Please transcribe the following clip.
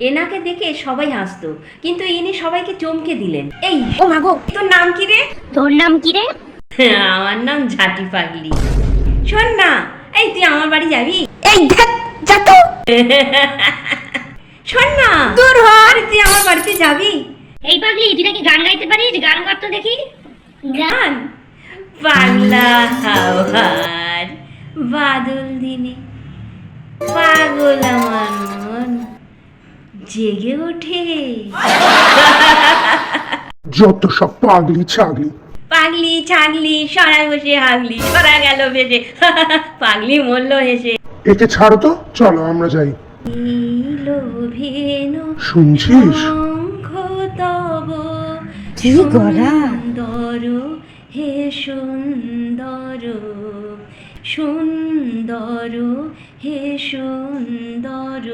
এনাকে দেখে সবাই হাসতো, কিন্তু ইনি সবাইকে চমকে দিলেন। এই ও মা গো, তোর নাম কি রে? তোর নাম কি রে? আমার নাম ঝাঁটি পাগলি। শোন না, এই তুই আমার বাড়ি যাবি? এই ধ্যাৎ, যা তো। শোন না, দূর হ। আরে তুই আমার বাড়িতে যাবি? এই পাগলি, তুই নাকি গান গাইতে পারিস? গান কর তো দেখি। গান? পাগলা হাওয়ার বাদল দিনে পাগল আমার মন জেগে ওঠে। যত সব পাগলি ছাগলি। পাগলি ছাগলি সরাই বসে হাগলি, সরা গেল বেশে। পাগলি মরল হেসে। একে ছাড়ো তো, চলো আমরা যাই। লোভেন শুনছিস? শঙ্খ তব কি গলা? সুন্দর হে সুন্দর, সুন্দর হে সুন্দর।